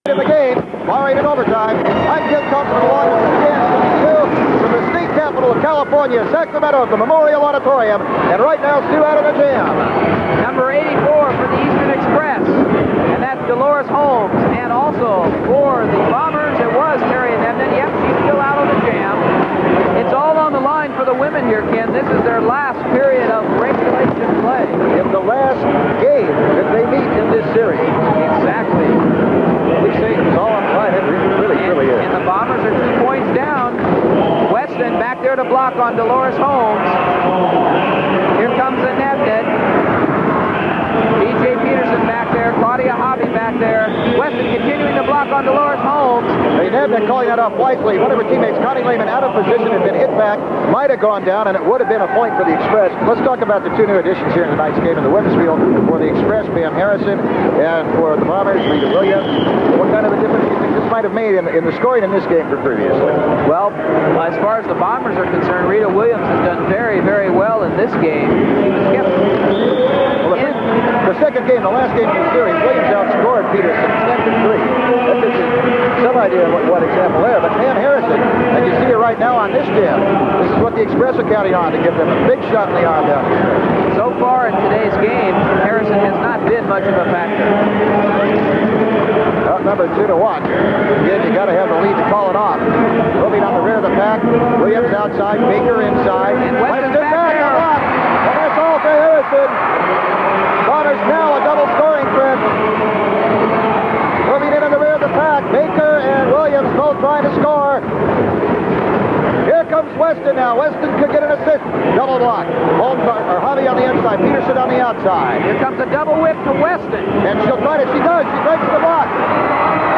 In the game, following in overtime, I'm Jim Thompson along with Stan Stu from the state capital of California, Sacramento, at the Memorial Auditorium, and right now Stu out of the jam. Number 84 for the Eastern Express, and that's Dolores Holmes, and also for the Bombers, it was Terry Nemden. Yep, she's still out on the jam. It's all on the line for the women here, Ken. This is their last period of regulation play. In the last game that they meet in this series. Exactly. We say it's all on the line. It really is. And the Bombers are 2 points down. Weston back there to block on Dolores Holmes. Here comes the Nemden. B.J. Peterson back there. Claudia Hobby back there. Weston continuing to block on Dolores Holmes. They have been calling that off wisely. One of her teammates, Connie Lehman, out of position, had been hit back, might have gone down, and it would have been a point for the Express. Let's talk about the two new additions here in tonight's game in the women's field. For the Express, Pam Harrison, and for the Bombers, Rita Williams. What kind of a difference do you think this might have made in the scoring in this game for previously? Well, as far as the Bombers are concerned, Rita Williams has done very, very well in this game. She was kept the second game, the last game in the series, Williams outscored Peterson 10-3. That gives you some idea of what example there. But Pam Harrison, and you see her right now on this jam, this is what the Express are counting on to give them a big shot in the arm down the stretch. So far in today's game, Harrison has not been much of a factor. Outnumbered 2-1. Again, you got to have the lead to call it off. Moving on the rear of the pack. Williams outside, Baker inside. And Weston's back there. And that's all for Harrison. Bombers now a double scoring threat. Moving in the rear of the pack. Baker and Williams both trying to score. Here comes Weston now. Weston could get an assist. Double block. Holmes or Hobby on the inside. Peterson on the outside. Here comes a double whip to Weston. And she'll try it. She does. She breaks the block.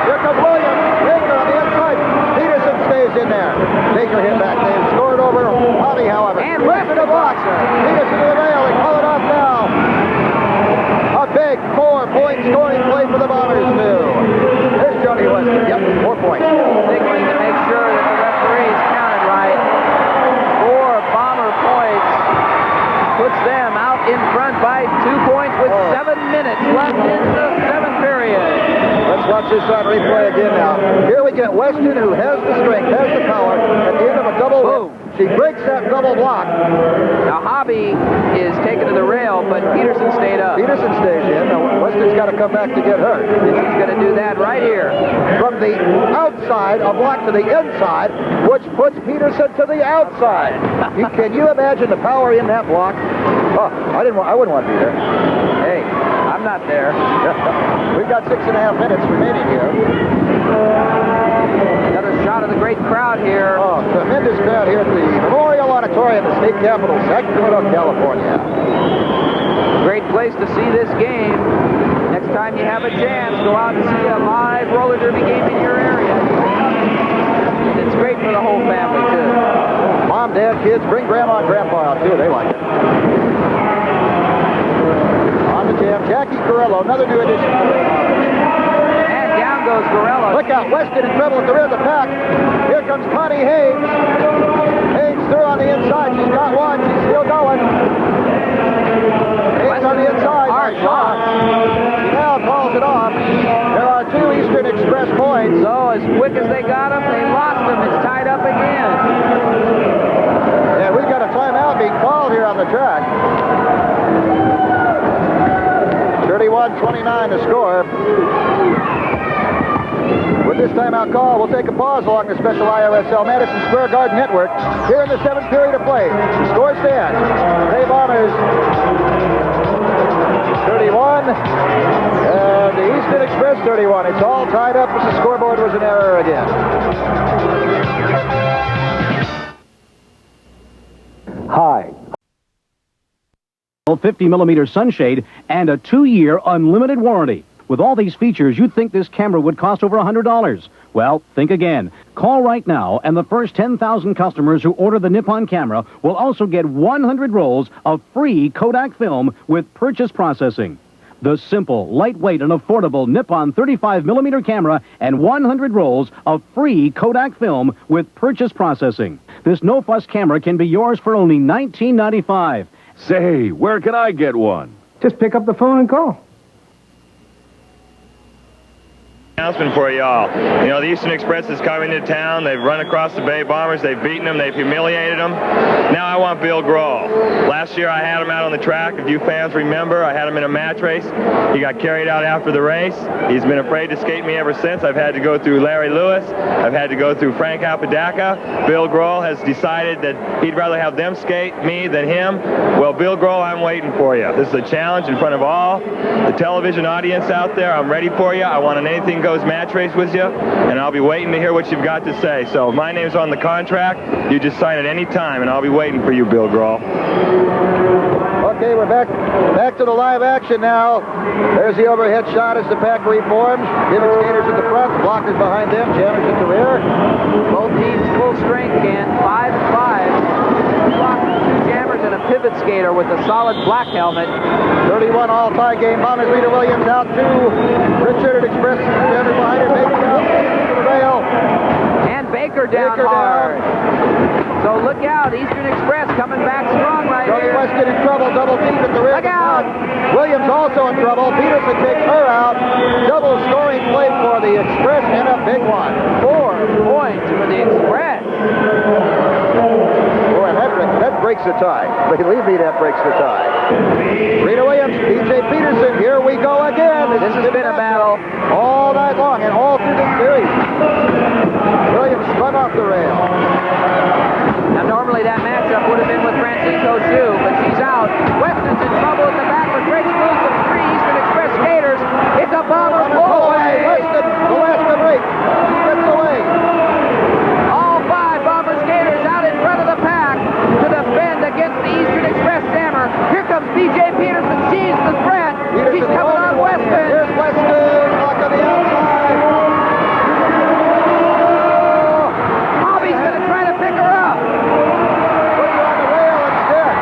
Here comes Williams. Baker on the inside. Peterson stays in there. Baker hit back. They scored over Hobby, however. And Weston the block. Peterson to the rail. They call it off now. A big 4-point scoring play for the Bombers, too. There's Jody Weston. Yep, 4 points. Signaling to make sure that the referees counted right. 4 Bomber points puts them out in front by 2 points with 7 minutes left in the 7th period. Let's watch this on replay again now. Here we get Weston, who has the strength, has the power, at the end of a double whip. She breaks that double block. Now Hobby is taken to the rail, but Peterson stayed up. Peterson stays in. Now Weston's got to come back to get her. And she's going to do that right here. From the outside, a block to the inside, which puts Peterson to the outside. Can you imagine the power in that block? Oh, I wouldn't want to be there. Hey, I'm not there. We've got 6.5 minutes remaining here. Another shot of the great crowd here. Oh, tremendous crowd here at the Memorial Auditorium, the state capital, Sacramento, California. Great place to see this game. Next time you have a chance, go out and see a live roller derby game in your area. It's great for the whole family, too. Mom, Dad, kids, bring Grandma and Grandpa out, too. They like it. On the jam, Jackie Corello, another new addition. And down goes Corello. Look out, Weston in trouble at the rear of the pack. Here comes Connie Hayes. Hayes through on the inside. She's got one. She's still going. Hayes on the inside. Hard shot. She now calls it off. There are 2 Eastern Express points. So as quick as they got him, they lost him. It's tied up again. Yeah, we've got a timeout being called here on the track. 31-29 to score. With this timeout call, we'll take a pause along the special IRSL Madison Square Garden Network here in the 7th period of play. Score stands. Bay Bombers 31 and the Eastern Express 31. It's all tied up as the scoreboard was an error again. Hi. 50mm sunshade and a 2-year unlimited warranty. With all these features, you'd think this camera would cost over $100. Well, think again. Call right now, and the first 10,000 customers who order the Nippon camera will also get 100 rolls of free Kodak film with purchase processing. The simple, lightweight, and affordable Nippon 35mm camera and 100 rolls of free Kodak film with purchase processing. This no-fuss camera can be yours for only $19.95. Say, where can I get one? Just pick up the phone and call. Announcement for y'all. You know, the Eastern Express is coming to town. They've run across the Bay Bombers. They've beaten them. They've humiliated them. Now I want Bill Grohl. Last year I had him out on the track. If you fans remember, I had him in a match race. He got carried out after the race. He's been afraid to skate me ever since. I've had to go through Larry Lewis. I've had to go through Frank Apodaca. Bill Grohl has decided that he'd rather have them skate me than him. Well, Bill Grohl, I'm waiting for you. This is a challenge in front of all the television audience out there. I'm ready for you. I want an anything goes match race with you, and I'll be waiting to hear what you've got to say. So my name's on the contract. You just sign at any time, and I'll be waiting for you, Bill Grohl. Okay, we're back to the live action now. There's the overhead shot as the pack reforms. Giving skaters at the front, blockers behind them, jammers at the rear. Both teams full strength again, 5 and 5. 2 blockers, 2 jammers, and a pivot skater with a solid black helmet. 31 all-tie game. Bombers, Rita Williams out 2. Richard Express jammer behind her. Baker out to the rail. And Baker down hard. So look out, Eastern Express coming back strong right Johnny here. Weston in trouble, double team at the rear. Look out. Williams also in trouble. Peterson takes her out. Double scoring play for the Express and a big one. 4 points for the Express. Boy, that breaks the tie. Believe me, that breaks the tie. Rita Williams, B.J. Peterson, here we go again. This has been a battle all night long and all through the series. Williams spun off the rail. Now normally that matchup would have been with Francisco Chu, but she's out. Weston's in trouble at the back, but breaks loose of 3 Eastern Express skaters. It's a bomber pull away. Weston, the last to break. He gets away. All 5 bomber skaters out in front of the pack to defend against the Eastern Express jammer. Here comes B.J. Peterson. She's the threat. She's coming on Weston. Here's Weston, block on the outside. Hobby's going to try to pick her up. Put her on the rail instead.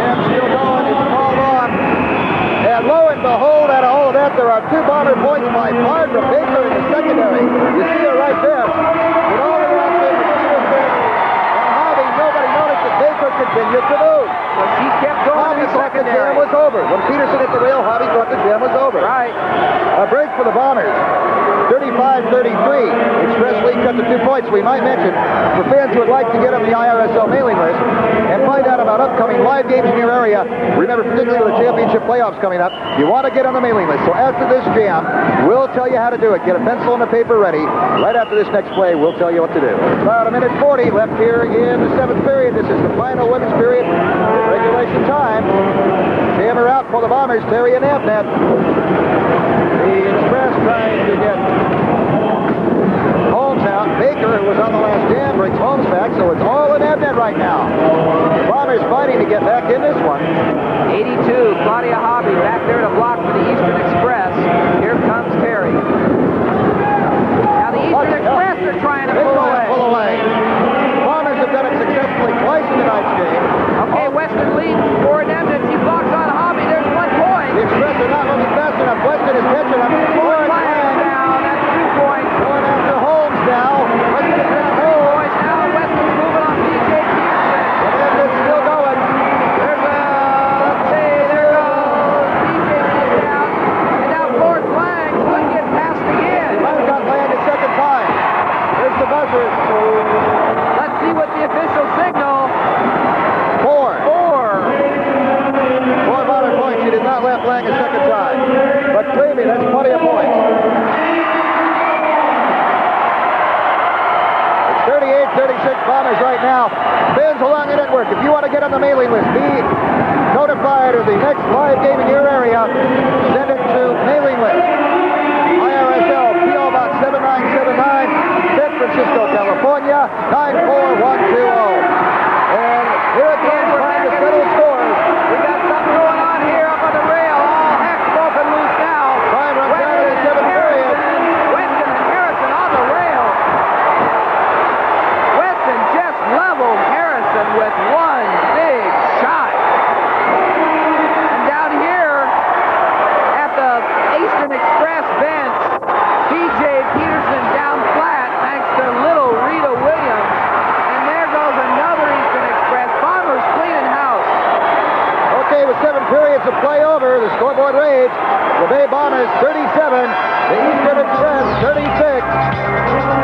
And still going. It's called on. And lo and behold, out of all of that, there are 2 bomber points by Barbara Baker in the secondary. You see her right there. With all of that, Peterson and Hobby, nobody noticed that Baker continued to move. But she kept going Hobby in the thought the secondary. jam was over. When Peterson hit the rail, Hobby thought the jam was over. Right. A break for the Bombers. 35-33. Express lead cut to 2 points. We might mention, for fans who would like to get on the IRSL mailing list and find out about upcoming live games in your area, remember, particularly with the championship playoffs coming up, you want to get on the mailing list. So after this jam, we'll tell you how to do it. Get a pencil and a paper ready. Right after this next play, we'll tell you what to do. About 1:40 left here in the 7th period. This is the final women's period. Regulation time. Jammer out for the Bombers, Terry and Abnett. The Express trying to get Holmes out. Baker, who was on the last jam, brings Holmes back, so it's all in Abnett right now. The Bombers fighting to get back in this one. 82, Claudia Hobby back there to block for the Eastern Express. Here comes Terry. Now the Eastern Express are trying to pull away. Pull away. Bombers have done it successfully twice in tonight's game. Okay, Weston leads for Abnett. She blocks on Hobby. There's 1 point. The Express are not moving fast enough. Weston is catching up. One flag down. That's 2 points. Going after Holmes now. Weston is at home. Boys, now Weston's moving on B.J. Peterson. And Abnett's still going. There's a, let's see, there goes B.J. Peterson out. And now 4th flag. Couldn't get past again. Flag got landed second time. There's the buzzer. Let's see what the official signal. 4. 4. 4 Bonner points. He did not let Lang a second time. But believe me, that's plenty of points. It's 38-36 Bombers right now. Fans along the network, if you want to get on the mailing list, be notified of the next live game in your area. Send it to mailing list. IRSL, P.O. Box 7979, San Francisco, California, 94120. And here it comes, trying to settle scores. We got something going on here up on the rail. All heck's broken loose now. Time runs down in the 7th period. Weston and Harrison on the rail. Weston just leveled Harrison with 1 big shot. And down here at the Eastern Express bench, B.J. Peterson down flat thanks to little Rita Williams. And there goes another Eastern Express. Bombers cleaning house. Okay, with 7 periods of play over, the scoreboard scoreboard reads the Bay Bombers 37, the Eastern Express 36.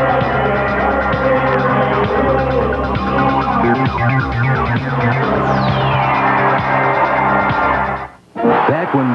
Back when